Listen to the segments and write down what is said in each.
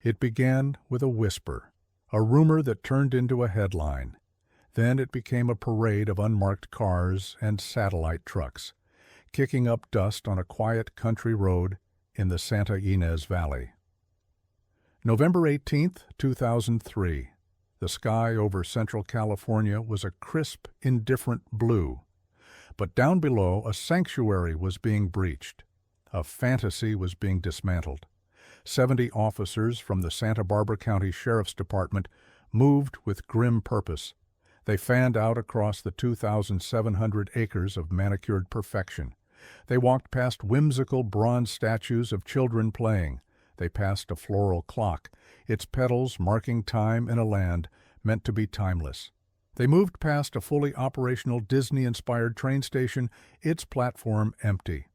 It began with a whisper, a rumor that turned into a headline. Then it became a parade of unmarked cars and satellite trucks, kicking up dust on a quiet country road in the Santa Ynez Valley. November 18, 2003. The sky over Central California was a crisp, indifferent blue. But down below, a sanctuary was being breached. A fantasy was being dismantled. 70 officers from the Santa Barbara County Sheriff's Department moved with grim purpose. They fanned out across the 2,700 acres of manicured perfection. They walked past whimsical bronze statues of children playing. They passed a floral clock, its petals marking time in a land meant to be timeless. They moved past a fully operational Disney-inspired train station, its platform empty.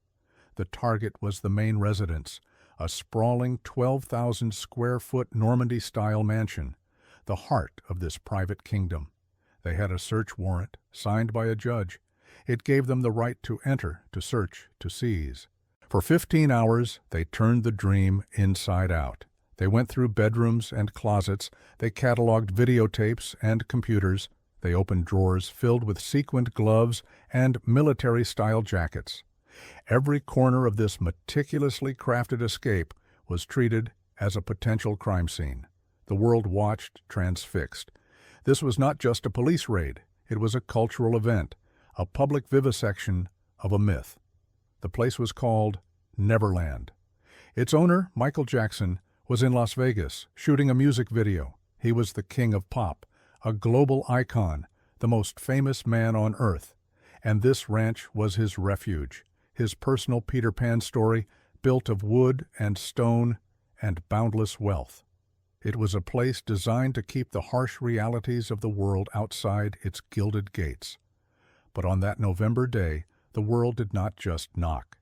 The target was the main residence, a sprawling 12,000-square-foot Normandy-style mansion, the heart of this private kingdom. They had a search warrant, signed by a judge. It gave them the right to enter, to search, to seize. For 15 hours, they turned the dream inside out. They went through bedrooms and closets. They cataloged videotapes and computers. They opened drawers filled with sequined gloves and military-style jackets. Every corner of this meticulously crafted escape was treated as a potential crime scene. The world watched, transfixed. This was not just a police raid. It was a cultural event, a public vivisection of a myth. The place was called Neverland. Its owner, Michael Jackson, was in Las Vegas shooting a music video. He was the king of pop, a global icon, the most famous man on earth. And this ranch was his refuge, his personal Peter Pan story built of wood and stone and boundless wealth. It was a place designed to keep the harsh realities of the world outside its gilded gates. But on that November day, the world did not just knock.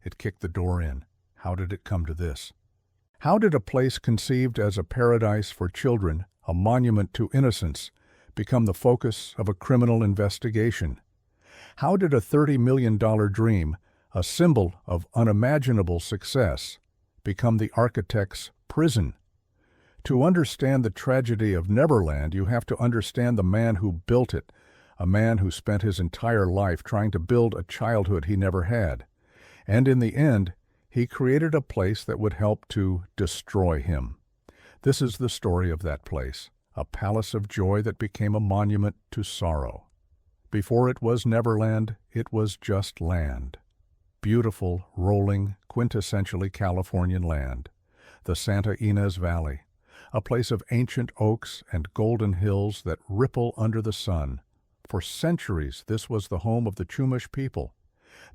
It kicked the door in. How did it come to this? How did a place conceived as a paradise for children, a monument to innocence, become the focus of a criminal investigation? How did a $30 million dream, a symbol of unimaginable success, become the architect's prison? To understand the tragedy of Neverland, you have to understand the man who built it, a man who spent his entire life trying to build a childhood he never had. And in the end, he created a place that would help to destroy him. This is the story of that place, a palace of joy that became a monument to sorrow. Before it was Neverland, it was just land. Beautiful, rolling, quintessentially Californian land. The Santa Ynez Valley, a place of ancient oaks and golden hills that ripple under the sun. For centuries, this was the home of the Chumash people.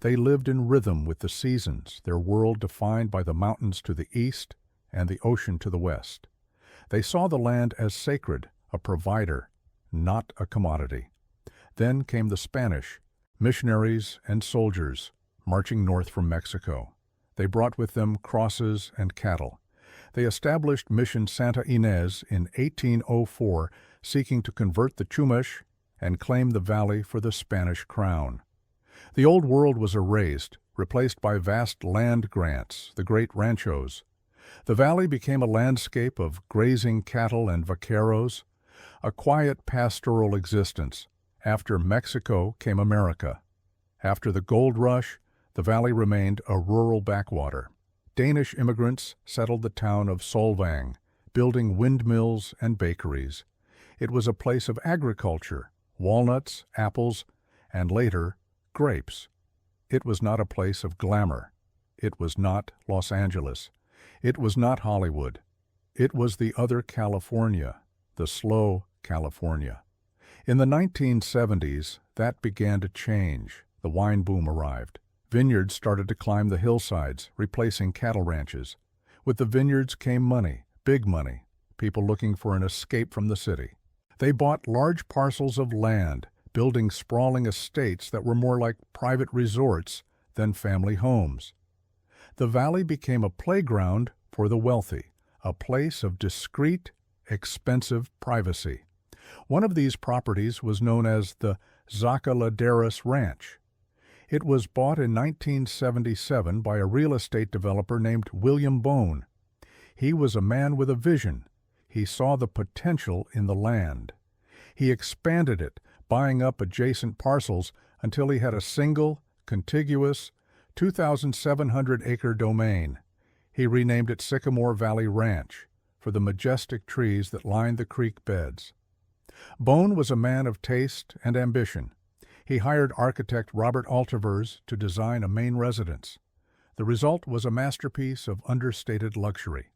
They lived in rhythm with the seasons, their world defined by the mountains to the east and the ocean to the west. They saw the land as sacred, a provider, not a commodity. Then came the Spanish, missionaries and soldiers, marching north from Mexico. They brought with them crosses and cattle. They established Mission Santa Ynez in 1804, seeking to convert the Chumash and claim the valley for the Spanish crown. The old world was erased, replaced by vast land grants, the great ranchos. The valley became a landscape of grazing cattle and vaqueros, a quiet pastoral existence. After Mexico came America. After the gold rush, the valley remained a rural backwater. Danish immigrants settled the town of Solvang, building windmills and bakeries. It was a place of agriculture, walnuts, apples, and later, grapes. It was not a place of glamour. It was not Los Angeles. It was not Hollywood. It was the other California, the slow California. In the 1970s, that began to change. The wine boom arrived. Vineyards started to climb the hillsides, replacing cattle ranches. With the vineyards came money, big money, people looking for an escape from the city. They bought large parcels of land, building sprawling estates that were more like private resorts than family homes. The valley became a playground for the wealthy, a place of discreet, expensive privacy. One of these properties was known as the Neverland Ranch. It was bought in 1977 by a real estate developer named William Bone. He was a man with a vision. He saw the potential in the land. He expanded it, buying up adjacent parcels until he had a single, contiguous, 2,700-acre domain. He renamed it Sycamore Valley Ranch for the majestic trees that lined the creek beds. Bone was a man of taste and ambition. He hired architect Robert Altivers to design a main residence. The result was a masterpiece of understated luxury,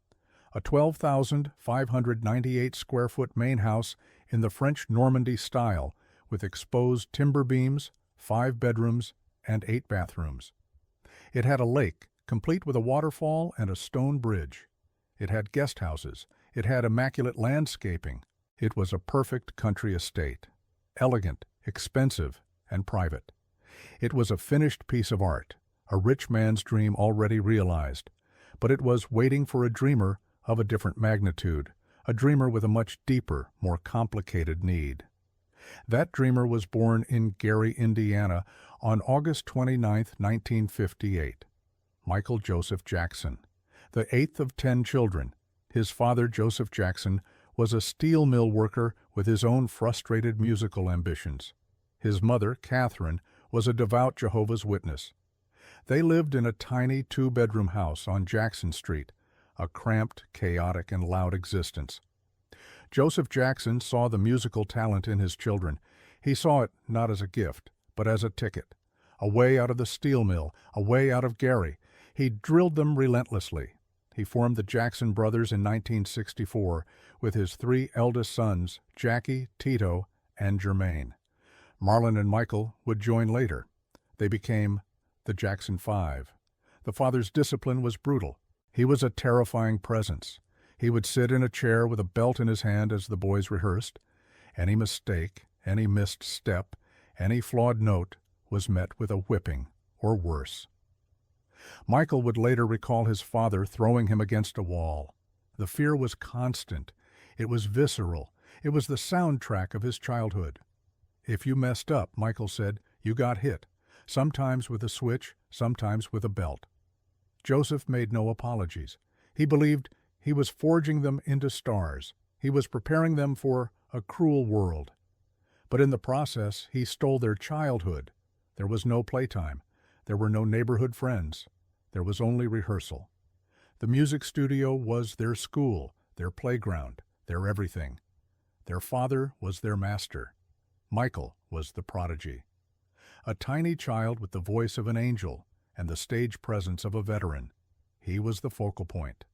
a 12,598-square-foot main house in the French Normandy style with exposed timber beams, 5 bedrooms, and 8 bathrooms. It had a lake, complete with a waterfall and a stone bridge. It had guest houses. It had immaculate landscaping. It was a perfect country estate, elegant, expensive, and private. It was a finished piece of art, a rich man's dream already realized, but it was waiting for a dreamer of a different magnitude, a dreamer with a much deeper, more complicated need. That dreamer was born in Gary, Indiana, on August 29, 1958. Michael Joseph Jackson, the 8th of 10 children. His father, Joseph Jackson, was a steel mill worker with his own frustrated musical ambitions. His mother, Catherine, was a devout Jehovah's Witness. They lived in a tiny 2-bedroom house on Jackson Street, a cramped, chaotic, and loud existence. Joseph Jackson saw the musical talent in his children. He saw it not as a gift, but as a ticket, a way out of the steel mill, a way out of Gary. He drilled them relentlessly. He formed the Jackson Brothers in 1964 with his 3 eldest sons, Jackie, Tito, and Jermaine. Marlon and Michael would join later. They became the Jackson 5. The father's discipline was brutal. He was a terrifying presence. He would sit in a chair with a belt in his hand as the boys rehearsed. Any mistake, any missed step, any flawed note was met with a whipping, or worse. Michael would later recall his father throwing him against a wall. The fear was constant. It was visceral. It was the soundtrack of his childhood. If you messed up, Michael said, you got hit, sometimes with a switch, sometimes with a belt. Joseph made no apologies. He believed he was forging them into stars. He was preparing them for a cruel world. But in the process, he stole their childhood. There was no playtime. There were no neighborhood friends. There was only rehearsal. The music studio was their school, their playground, their everything. Their father was their master. Michael was the prodigy. A tiny child with the voice of an angel and the stage presence of a veteran. He was the focal point,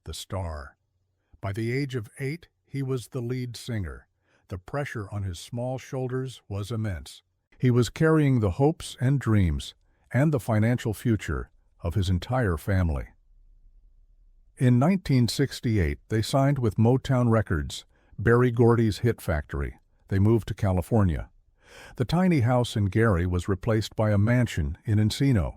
the star. By the age of 8, he was the lead singer. The pressure on his small shoulders was immense. He was carrying the hopes and dreams and the financial future of his entire family. In 1968, they signed with Motown Records, Berry Gordy's hit factory. They moved to California. The tiny house in Gary was replaced by a mansion in Encino.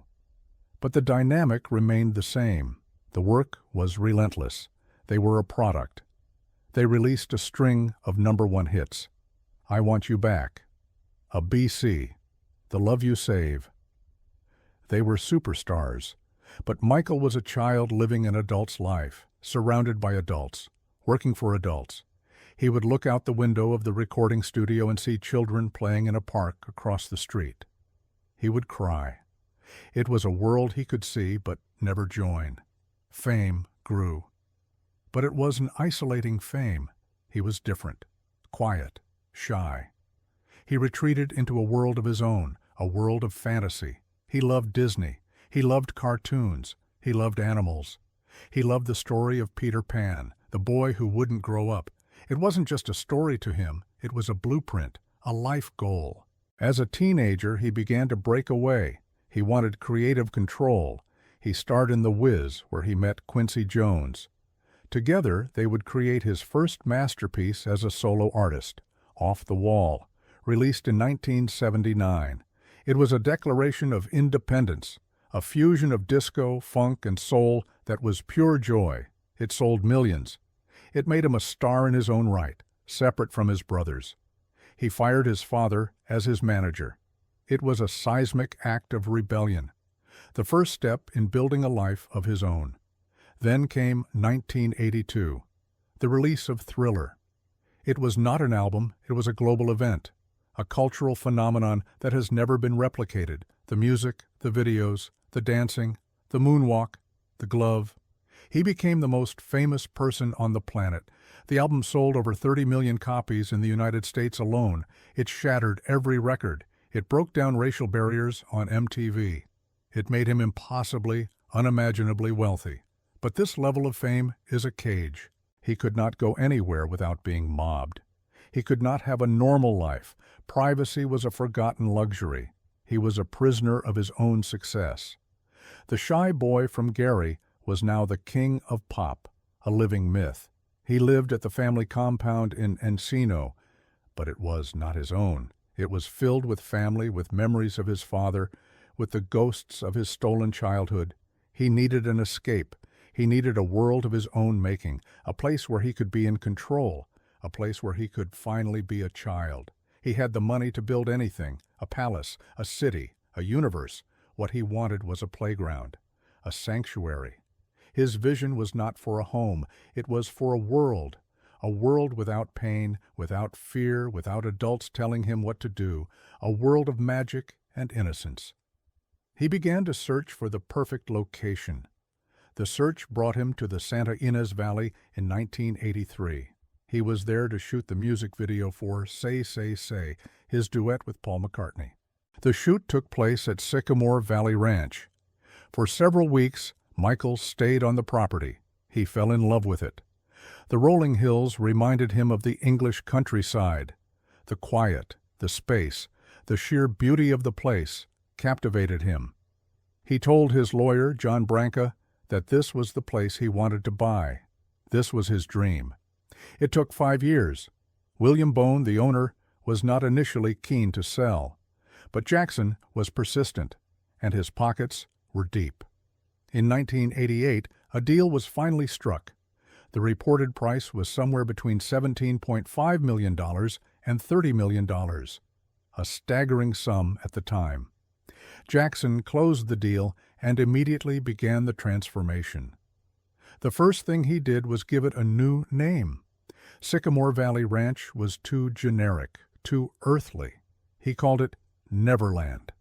But the dynamic remained the same. The work was relentless. They were a product. They released a string of #1 hits. I Want You Back, a BC, The Love You Save. They were superstars. But Michael was a child living an adult's life, surrounded by adults, working for adults. He would look out the window of the recording studio and see children playing in a park across the street. He would cry. It was a world he could see but never join. Fame grew. But it was an isolating fame. He was different, quiet, shy. He retreated into a world of his own, a world of fantasy. He loved Disney. He loved cartoons. He loved animals. He loved the story of Peter Pan, the boy who wouldn't grow up. It wasn't just a story to him. It was a blueprint, a life goal. As a teenager, he began to break away. He wanted creative control. He starred in The Wiz, where he met Quincy Jones. Together, they would create his first masterpiece as a solo artist, Off the Wall, released in 1979. It was a declaration of independence, a fusion of disco, funk, and soul that was pure joy. It sold millions. It made him a star in his own right, separate from his brothers. He fired his father as his manager. It was a seismic act of rebellion, the first step in building a life of his own. Then came 1982, the release of Thriller. It was not an album, it was a global event, a cultural phenomenon that has never been replicated. The music, the videos, the dancing, the moonwalk, the glove. He became the most famous person on the planet. The album sold over 30 million copies in the United States alone. It shattered every record. It broke down racial barriers on MTV. It made him impossibly, unimaginably wealthy. But this level of fame is a cage. He could not go anywhere without being mobbed. He could not have a normal life. Privacy was a forgotten luxury. He was a prisoner of his own success. The shy boy from Gary was now the king of pop, a living myth. He lived at the family compound in Encino, but it was not his own. It was filled with family, with memories of his father, with the ghosts of his stolen childhood. He needed an escape. He needed a world of his own making, a place where he could be in control, a place where he could finally be a child. He had the money to build anything, a palace, a city, a universe. What he wanted was a playground, a sanctuary. His vision was not for a home, it was for a world without pain, without fear, without adults telling him what to do, a world of magic and innocence. He began to search for the perfect location. The search brought him to the Santa Ynez Valley in 1983. He was there to shoot the music video for Say, Say, Say, his duet with Paul McCartney. The shoot took place at Sycamore Valley Ranch. For several weeks, Michael stayed on the property. He fell in love with it. The rolling hills reminded him of the English countryside. The quiet, the space, the sheer beauty of the place captivated him. He told his lawyer, John Branca, that this was the place he wanted to buy. This was his dream. It took 5 years. William Bone, the owner, was not initially keen to sell, but Jackson was persistent, and his pockets were deep. In 1988, a deal was finally struck. The reported price was somewhere between $17.5 million and $30 million, a staggering sum at the time. Jackson closed the deal and immediately began the transformation. The first thing he did was give it a new name. Sycamore Valley Ranch was too generic, too earthly. He called it Neverland.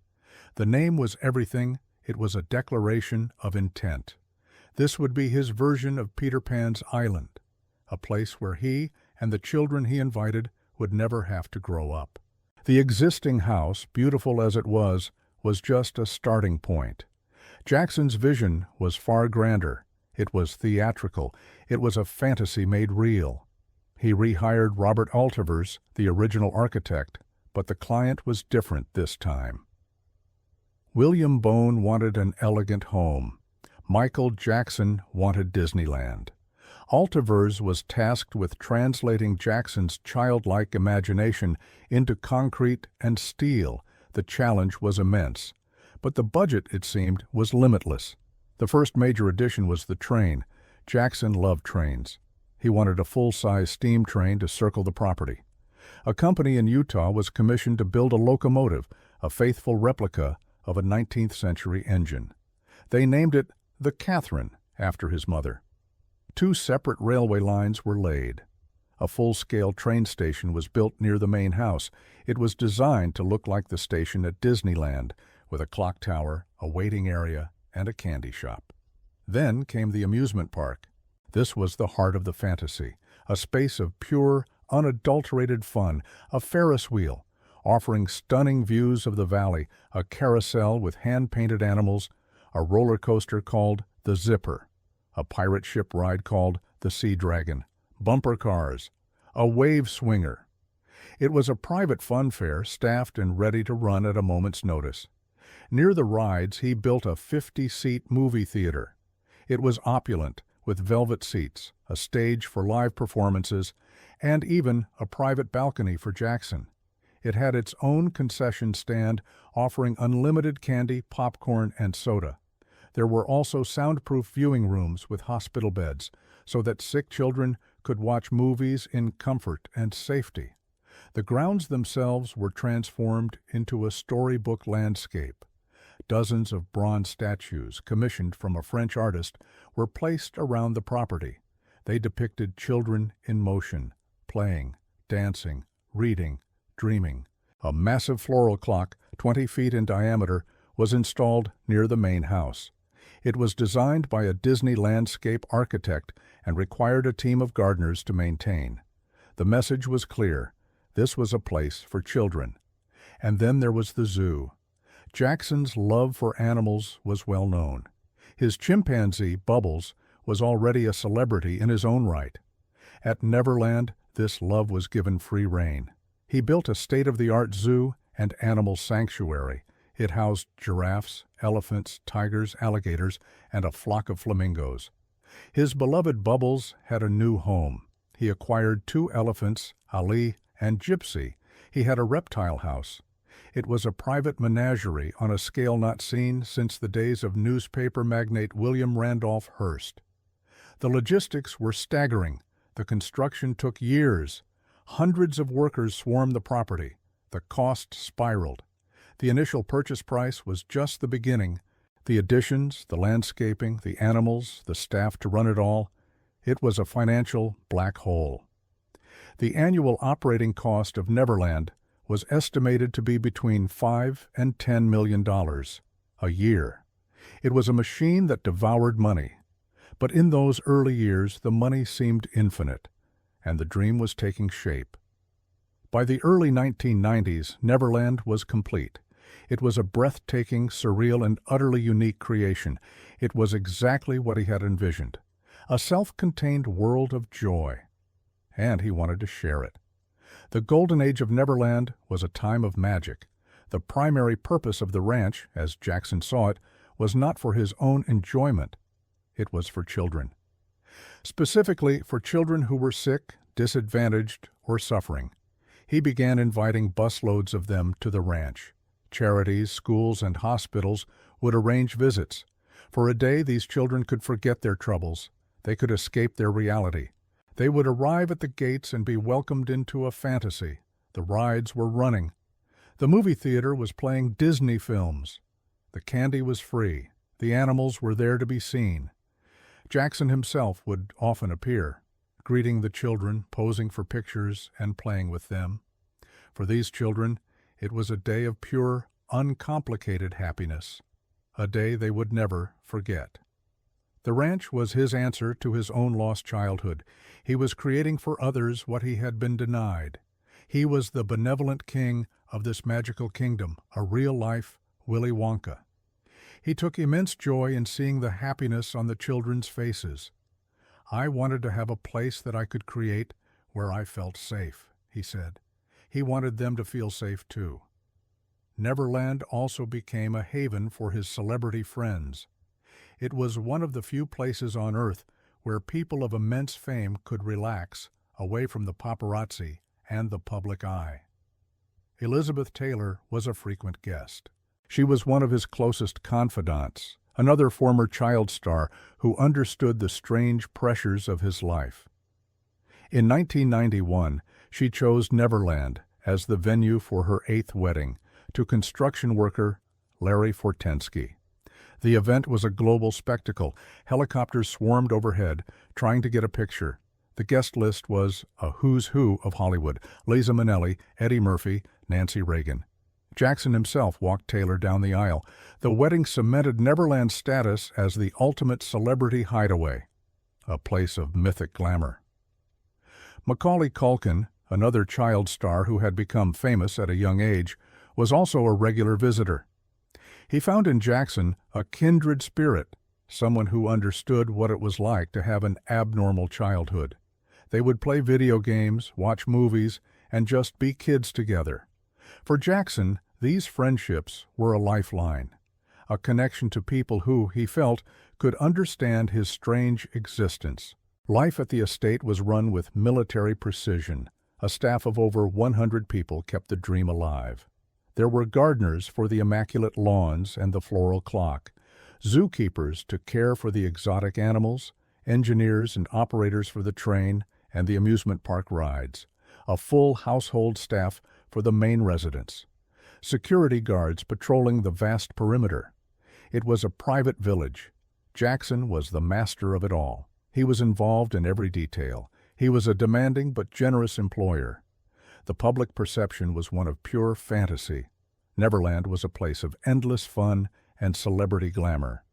The name was everything. It was a declaration of intent. This would be his version of Peter Pan's Island, a place where he and the children he invited would never have to grow up. The existing house, beautiful as it was just a starting point. Jackson's vision was far grander. It was theatrical. It was a fantasy made real. He rehired Robert Altivers, the original architect, but the client was different this time. William Bone wanted an elegant home. Michael Jackson wanted Disneyland. Altivers was tasked with translating Jackson's childlike imagination into concrete and steel. The challenge was immense, but the budget, it seemed, was limitless. The first major addition was the train. Jackson loved trains. He wanted a full-size steam train to circle the property. A company in Utah was commissioned to build a locomotive, a faithful replica of a 19th-century engine. They named it the Catherine, after his mother. 2 separate railway lines were laid. A full-scale train station was built near the main house. It was designed to look like the station at Disneyland, with a clock tower, a waiting area, and a candy shop. Then came the amusement park. This was the heart of the fantasy, a space of pure, unadulterated fun, a Ferris wheel, offering stunning views of the valley, a carousel with hand-painted animals, a roller coaster called the Zipper, a pirate ship ride called the Sea Dragon, bumper cars, a wave swinger. It was a private fun fair, staffed and ready to run at a moment's notice. Near the rides, he built a 50-seat movie theater. It was opulent, with velvet seats, a stage for live performances, and even a private balcony for Jackson. It had its own concession stand, offering unlimited candy, popcorn, and soda. There were also soundproof viewing rooms with hospital beds, so that sick children could watch movies in comfort and safety. The grounds themselves were transformed into a storybook landscape. dozens of bronze statues commissioned from a French artist were placed around the property. They depicted children in motion, playing, dancing, reading, dreaming. A massive floral clock, 20 feet in diameter, was installed near the main house. It was designed by a Disney landscape architect and required a team of gardeners to maintain. The message was clear. This was a place for children. And then there was the zoo. Jackson's love for animals was well known. His chimpanzee, Bubbles, was already a celebrity in his own right. At Neverland, this love was given free rein. He built a state-of-the-art zoo and animal sanctuary. It housed giraffes, elephants, tigers, alligators, and a flock of flamingos. His beloved Bubbles had a new home. He acquired 2 elephants, Ali and Gypsy. He had a reptile house. It was a private menagerie on a scale not seen since the days of newspaper magnate William Randolph Hearst. The logistics were staggering. The construction took years. Hundreds of workers swarmed the property. The cost spiraled. The initial purchase price was just the beginning. The additions, the landscaping, the animals, the staff to run it all, it was a financial black hole. The annual operating cost of Neverland was estimated to be between $5 and $10 million a year. It was a machine that devoured money. But in those early years, the money seemed infinite, and the dream was taking shape. By the early 1990s, Neverland was complete. It was a breathtaking, surreal, and utterly unique creation. It was exactly what he had envisioned. A self-contained world of joy. And he wanted to share it. The golden age of Neverland was a time of magic. The primary purpose of the ranch, as Jackson saw it, was not for his own enjoyment. It was for children. Specifically for children who were sick, disadvantaged, or suffering. He began inviting busloads of them to the ranch. Charities, schools, and hospitals would arrange visits. For a day, these children could forget their troubles. They could escape their reality. They would arrive at the gates and be welcomed into a fantasy. The rides were running. The movie theater was playing Disney films. The candy was free. The animals were there to be seen. Jackson himself would often appear, greeting the children, posing for pictures, and playing with them. For these children, it was a day of pure, uncomplicated happiness, a day they would never forget. The ranch was his answer to his own lost childhood. He was creating for others what he had been denied. He was the benevolent king of this magical kingdom, a real-life Willy Wonka. He took immense joy in seeing the happiness on the children's faces. "I wanted to have a place that I could create where I felt safe," he said. He wanted them to feel safe too. Neverland also became a haven for his celebrity friends. It was one of the few places on Earth where people of immense fame could relax away from the paparazzi and the public eye. Elizabeth Taylor was a frequent guest. She was one of his closest confidants, another former child star who understood the strange pressures of his life. In 1991, she chose Neverland as the venue for her 8th wedding to construction worker Larry Fortensky. The event was a global spectacle. Helicopters swarmed overhead, trying to get a picture. The guest list was a who's who of Hollywood: Liza Minnelli, Eddie Murphy, Nancy Reagan. Jackson himself walked Taylor down the aisle. The wedding cemented Neverland's status as the ultimate celebrity hideaway, a place of mythic glamour. Macaulay Culkin, another child star who had become famous at a young age, was also a regular visitor. He found in Jackson a kindred spirit, someone who understood what it was like to have an abnormal childhood. They would play video games, watch movies, and just be kids together. For Jackson, these friendships were a lifeline, a connection to people who, he felt, could understand his strange existence. Life at the estate was run with military precision. A staff of over 100 people kept the dream alive. There were gardeners for the immaculate lawns and the floral clock, zookeepers to care for the exotic animals, engineers and operators for the train and the amusement park rides, a full household staff for the main residence, security guards patrolling the vast perimeter, It was a private village. Jackson was the master of it all. He was involved in every detail. He was a demanding but generous employer. The public perception was one of pure fantasy. Neverland was a place of endless fun and celebrity glamour.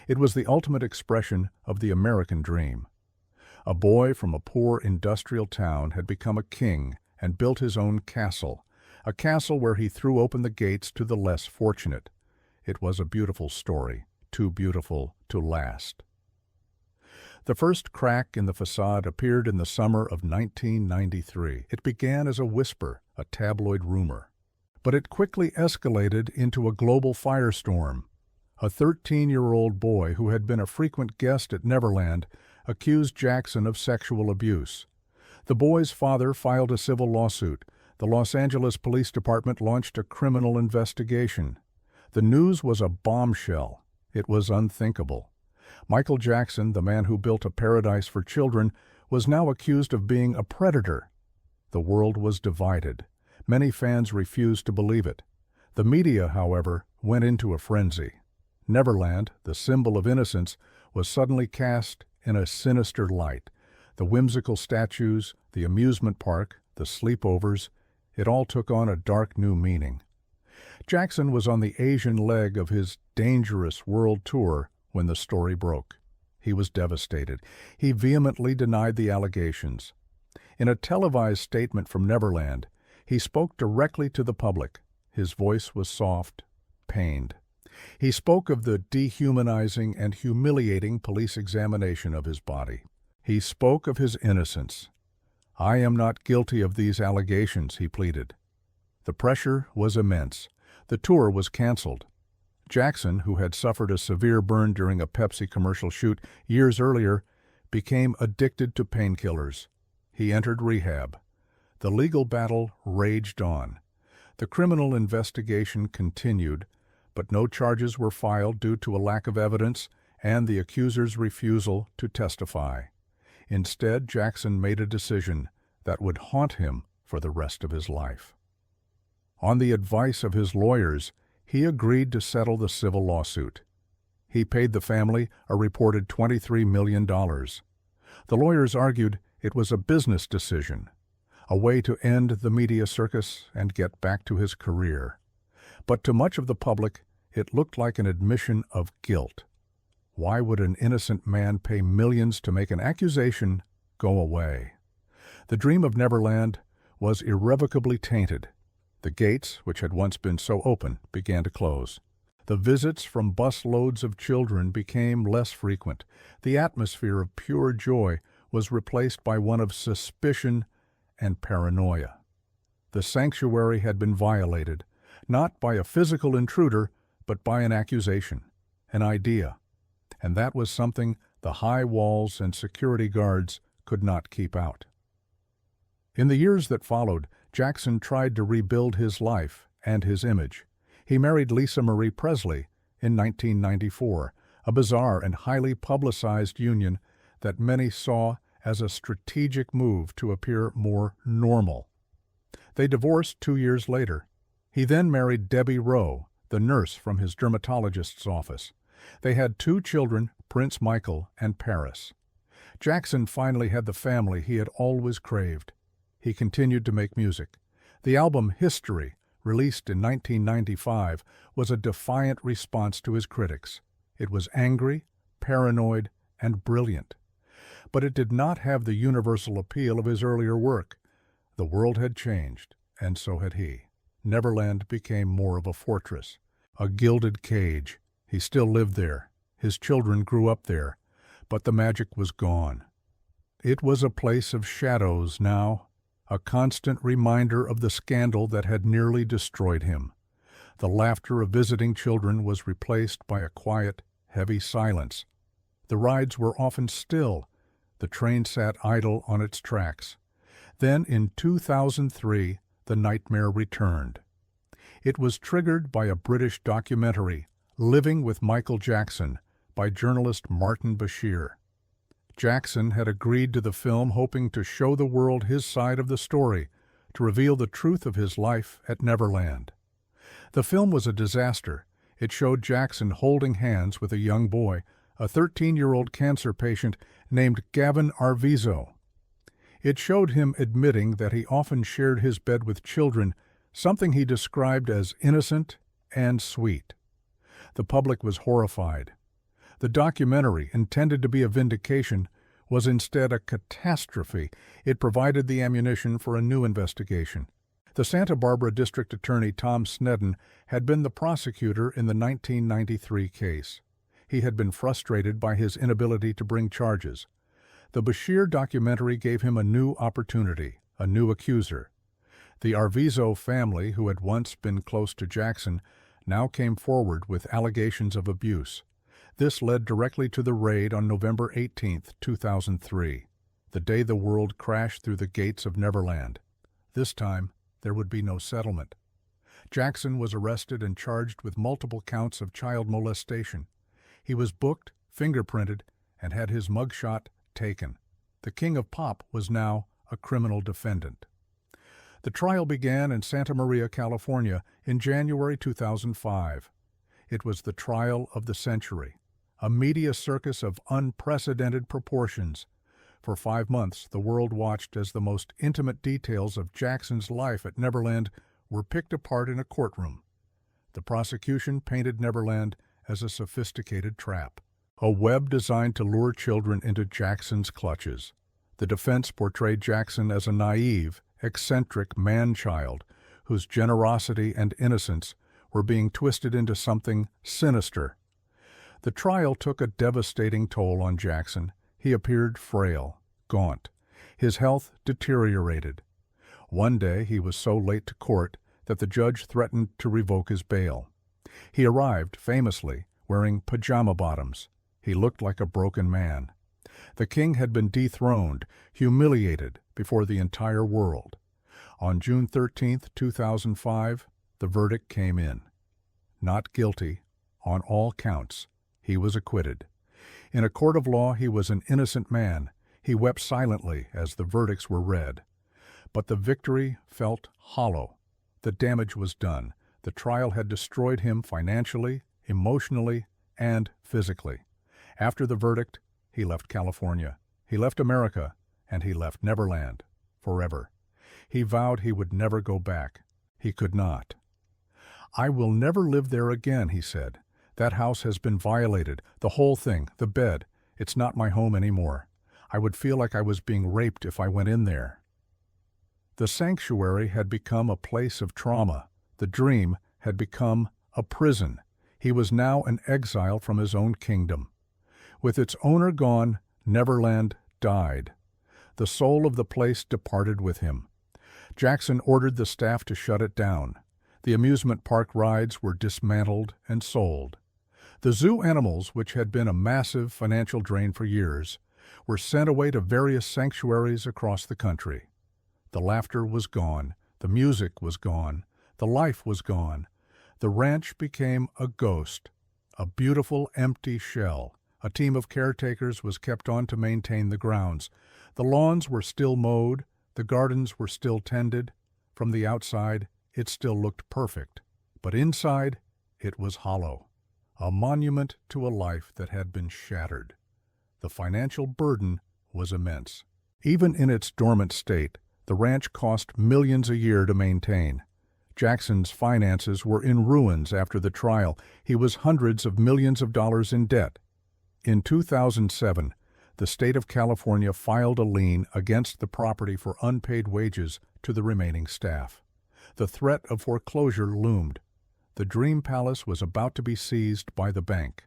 It was the ultimate expression of the American dream. A boy from a poor industrial town had become a king and built his own castle, a castle where he threw open the gates to the less fortunate. It was a beautiful story, too beautiful to last. The first crack in the facade appeared in the summer of 1993. It began as a whisper, a tabloid rumor. But it quickly escalated into a global firestorm. A 13-year-old boy who had been a frequent guest at Neverland accused Jackson of sexual abuse. The boy's father filed a civil lawsuit. The Los Angeles Police Department launched a criminal investigation. The news was a bombshell. It was unthinkable. Michael Jackson, the man who built a paradise for children, was now accused of being a predator. The world was divided. Many fans refused to believe it. The media, however, went into a frenzy. Neverland, the symbol of innocence, was suddenly cast in a sinister light. The whimsical statues, the amusement park, the sleepovers, it all took on a dark new meaning. Jackson was on the Asian leg of his dangerous world tour when the story broke. He was devastated. He vehemently denied the allegations. In a televised statement from Neverland, he spoke directly to the public. His voice was soft, pained. He spoke of the dehumanizing and humiliating police examination of his body. He spoke of his innocence. "I am not guilty of these allegations," he pleaded. The pressure was immense. The tour was canceled. Jackson, who had suffered a severe burn during a Pepsi commercial shoot years earlier, became addicted to painkillers. He entered rehab. The legal battle raged on. The criminal investigation continued, but no charges were filed due to a lack of evidence and the accuser's refusal to testify. Instead, Jackson made a decision that would haunt him for the rest of his life. On the advice of his lawyers, he agreed to settle the civil lawsuit. He paid the family a reported $23 million. The lawyers argued it was a business decision, a way to end the media circus and get back to his career. But to much of the public, it looked like an admission of guilt. Why would an innocent man pay millions to make an accusation go away? The dream of Neverland was irrevocably tainted. The gates, which had once been so open, began to close. The visits from busloads of children became less frequent. The atmosphere of pure joy was replaced by one of suspicion and paranoia. The sanctuary had been violated, not by a physical intruder, but by an accusation, an idea. And that was something the high walls and security guards could not keep out. In the years that followed, Jackson tried to rebuild his life and his image. He married Lisa Marie Presley in 1994, a bizarre and highly publicized union that many saw as a strategic move to appear more normal. They divorced 2 years later. He then married Debbie Rowe, the nurse from his dermatologist's office. They had 2 children, Prince Michael and Paris. Jackson finally had the family he had always craved. He continued to make music. The album History, released in 1995, was a defiant response to his critics. It was angry, paranoid, and brilliant. But it did not have the universal appeal of his earlier work. The world had changed, and so had he. Neverland became more of a fortress, a gilded cage. He still lived there. His children grew up there, but the magic was gone. It was a place of shadows now, a constant reminder of the scandal that had nearly destroyed him. The laughter of visiting children was replaced by a quiet, heavy silence. The rides were often still. The train sat idle on its tracks. Then, in 2003, the nightmare returned. It was triggered by a British documentary, Living with Michael Jackson, by journalist Martin Bashir. Jackson had agreed to the film hoping to show the world his side of the story, to reveal the truth of his life at Neverland. The film was a disaster. It showed Jackson holding hands with a young boy, a 13-year-old cancer patient named Gavin Arvizo. It showed him admitting that he often shared his bed with children, something he described as innocent and sweet. The public was horrified. The documentary, intended to be a vindication, was instead a catastrophe. It provided the ammunition for a new investigation. The Santa Barbara District Attorney Tom Sneddon had been the prosecutor in the 1993 case. He had been frustrated by his inability to bring charges. The Bashir documentary gave him a new opportunity, a new accuser. The Arvizo family, who had once been close to Jackson, now came forward with allegations of abuse. This led directly to the raid on November 18, 2003, the day the world crashed through the gates of Neverland. This time, there would be no settlement. Jackson was arrested and charged with multiple counts of child molestation. He was booked, fingerprinted, and had his mugshot taken. The King of Pop was now a criminal defendant. The trial began in Santa Maria, California, in January 2005. It was the trial of the century, a media circus of unprecedented proportions. For 5 months, the world watched as the most intimate details of Jackson's life at Neverland were picked apart in a courtroom. The prosecution painted Neverland as a sophisticated trap, a web designed to lure children into Jackson's clutches. The defense portrayed Jackson as a naive, eccentric man-child whose generosity and innocence were being twisted into something sinister. The trial took a devastating toll on Jackson. He appeared frail, gaunt. His health deteriorated. One day he was so late to court that the judge threatened to revoke his bail. He arrived, famously, wearing pajama bottoms. He looked like a broken man. The king had been dethroned, humiliated before the entire world. On June 13, 2005, the verdict came in. Not guilty on all counts. He was acquitted. In a court of law, he was an innocent man. He wept silently as the verdicts were read. But the victory felt hollow. The damage was done. The trial had destroyed him financially, emotionally, and physically. After the verdict, he left California. He left America, and he left Neverland forever. He vowed he would never go back. He could not. "I will never live there again," he said. "That house has been violated. The whole thing, the bed. It's not my home anymore. I would feel like I was being raped if I went in there." The sanctuary had become a place of trauma. The dream had become a prison. He was now an exile from his own kingdom. With its owner gone, Neverland died. The soul of the place departed with him. Jackson ordered the staff to shut it down. The amusement park rides were dismantled and sold. The zoo animals, which had been a massive financial drain for years, were sent away to various sanctuaries across the country. The laughter was gone. The music was gone. The life was gone. The ranch became a ghost, a beautiful empty shell. A team of caretakers was kept on to maintain the grounds. The lawns were still mowed. The gardens were still tended. From the outside, it still looked perfect. But inside, it was hollow. A monument to a life that had been shattered. The financial burden was immense. Even in its dormant state, the ranch cost millions a year to maintain. Jackson's finances were in ruins after the trial. He was hundreds of millions of dollars in debt. In 2007, the state of California filed a lien against the property for unpaid wages to the remaining staff. The threat of foreclosure loomed. The Dream Palace was about to be seized by the bank.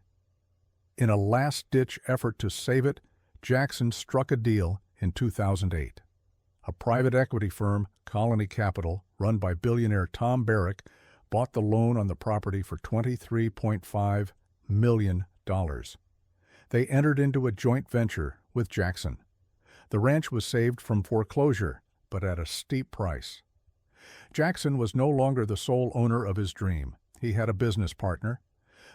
In a last-ditch effort to save it, Jackson struck a deal in 2008. A private equity firm, Colony Capital, run by billionaire Tom Barrack, bought the loan on the property for $23.5 million. They entered into a joint venture with Jackson. The ranch was saved from foreclosure, but at a steep price. Jackson was no longer the sole owner of his dream. He had a business partner.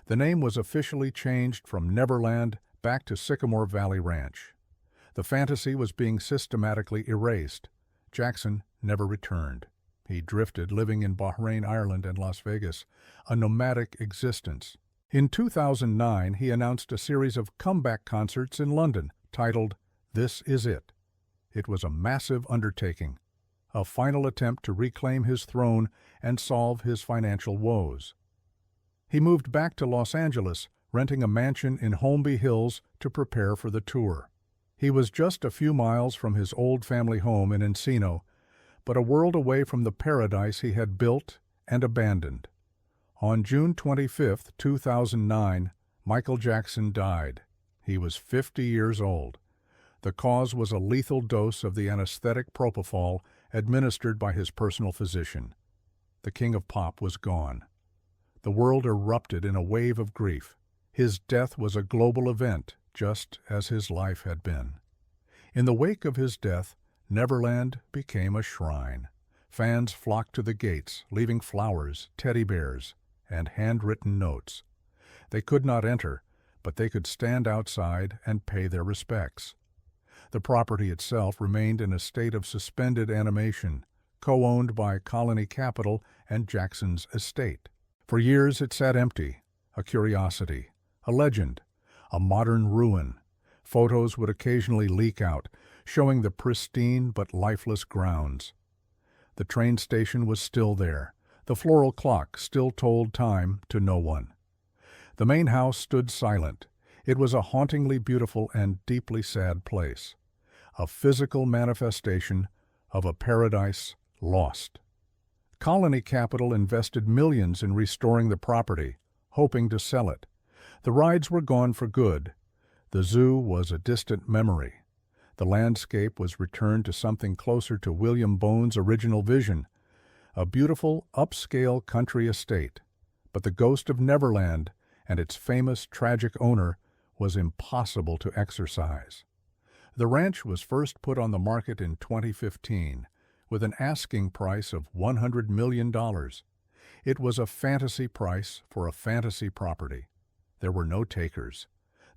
The name was officially changed from Neverland back to Sycamore Valley Ranch. The fantasy was being systematically erased. Jackson never returned. He drifted, living in Bahrain, Ireland, and Las Vegas, a nomadic existence. In 2009, he announced a series of comeback concerts in London, titled This Is It. It was a massive undertaking, a final attempt to reclaim his throne and solve his financial woes. He moved back to Los Angeles, renting a mansion in Holmby Hills to prepare for the tour. He was just a few miles from his old family home in Encino, but a world away from the paradise he had built and abandoned. On June 25, 2009, Michael Jackson died. He was 50 years old. The cause was a lethal dose of the anesthetic propofol administered by his personal physician. The king of pop was gone. The world erupted in a wave of grief. His death was a global event, just as his life had been. In the wake of his death, Neverland became a shrine. Fans flocked to the gates, leaving flowers, teddy bears, and handwritten notes. They could not enter, but they could stand outside and pay their respects. The property itself remained in a state of suspended animation, co-owned by Colony Capital and Jackson's estate. For years it sat empty, a curiosity, a legend, a modern ruin. Photos would occasionally leak out, showing the pristine but lifeless grounds. The train station was still there. The floral clock still told time to no one. The main house stood silent. It was a hauntingly beautiful and deeply sad place, a physical manifestation of a paradise lost. Colony Capital invested millions in restoring the property, hoping to sell it. The rides were gone for good. The zoo was a distant memory. The landscape was returned to something closer to William Bone's original vision, a beautiful, upscale country estate. But the ghost of Neverland and its famous, tragic owner was impossible to exorcise. The ranch was first put on the market in 2015, with an asking price of $100 million. It was a fantasy price for a fantasy property. There were no takers.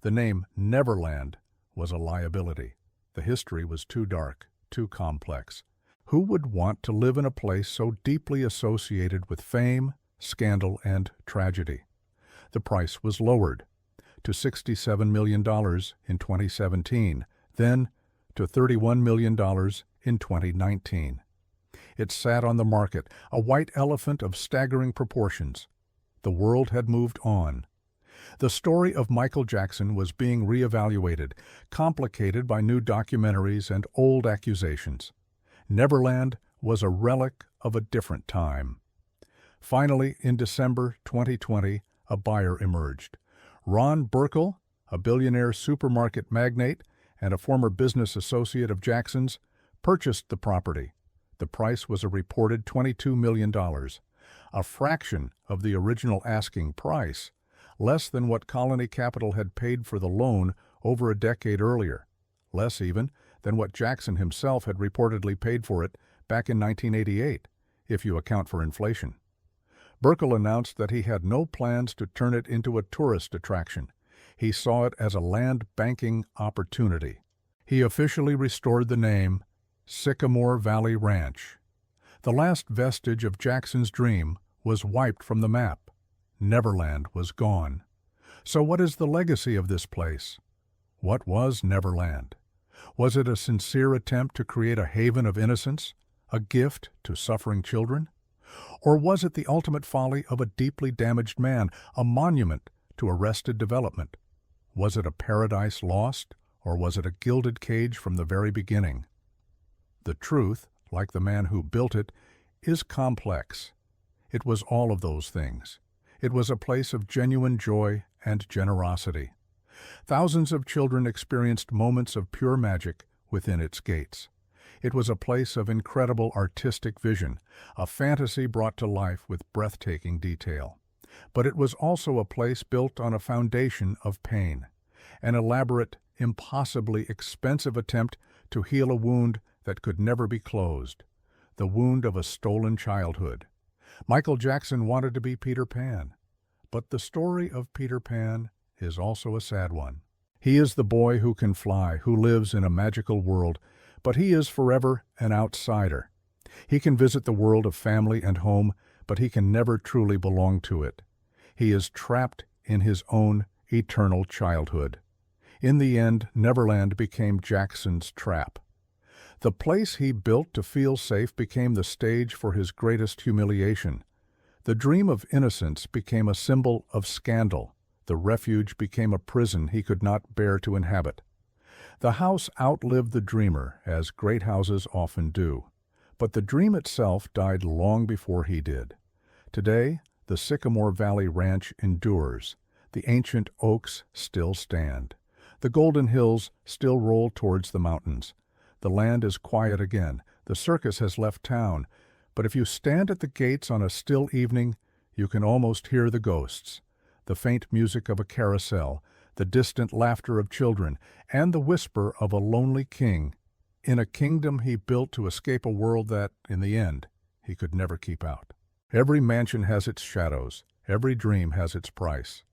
The name Neverland was a liability. The history was too dark, too complex. Who would want to live in a place so deeply associated with fame, scandal, and tragedy? The price was lowered to $67 million in 2017, then to $31 million in 2019. It sat on the market, a white elephant of staggering proportions. The world had moved on. The story of Michael Jackson was being reevaluated, complicated by new documentaries and old accusations. Neverland was a relic of a different time. Finally, in December 2020, a buyer emerged. Ron Burkle, a billionaire supermarket magnate and a former business associate of Jackson's, purchased the property. The price was a reported $22 million, a fraction of the original asking price, less than what Colony Capital had paid for the loan over a decade earlier, less even than what Jackson himself had reportedly paid for it back in 1988, if you account for inflation. Burkle announced that he had no plans to turn it into a tourist attraction. He saw it as a land banking opportunity. He officially restored the name Sycamore Valley Ranch. The last vestige of Jackson's dream was wiped from the map. Neverland was gone. So what is the legacy of this place? What was Neverland? Was it a sincere attempt to create a haven of innocence, a gift to suffering children? Or was it the ultimate folly of a deeply damaged man, a monument to arrested development? Was it a paradise lost, or was it a gilded cage from the very beginning? The truth, like the man who built it, is complex. It was all of those things. It was a place of genuine joy and generosity. Thousands of children experienced moments of pure magic within its gates. It was a place of incredible artistic vision, a fantasy brought to life with breathtaking detail. But it was also a place built on a foundation of pain, an elaborate, impossibly expensive attempt to heal a wound that could never be closed, the wound of a stolen childhood. Michael Jackson wanted to be Peter Pan, but the story of Peter Pan is also a sad one. He is the boy who can fly, who lives in a magical world, but he is forever an outsider. He can visit the world of family and home, but he can never truly belong to it. He is trapped in his own eternal childhood. In the end, Neverland became Jackson's trap. The place he built to feel safe became the stage for his greatest humiliation. The dream of innocence became a symbol of scandal. The refuge became a prison he could not bear to inhabit. The house outlived the dreamer, as great houses often do. But the dream itself died long before he did. Today, the Sycamore Valley Ranch endures. The ancient oaks still stand. The golden hills still roll towards the mountains. The land is quiet again. The circus has left town. But if you stand at the gates on a still evening, you can almost hear the ghosts. The faint music of a carousel, the distant laughter of children, and the whisper of a lonely king in a kingdom he built to escape a world that, in the end, he could never keep out. Every mansion has its shadows. Every dream has its price.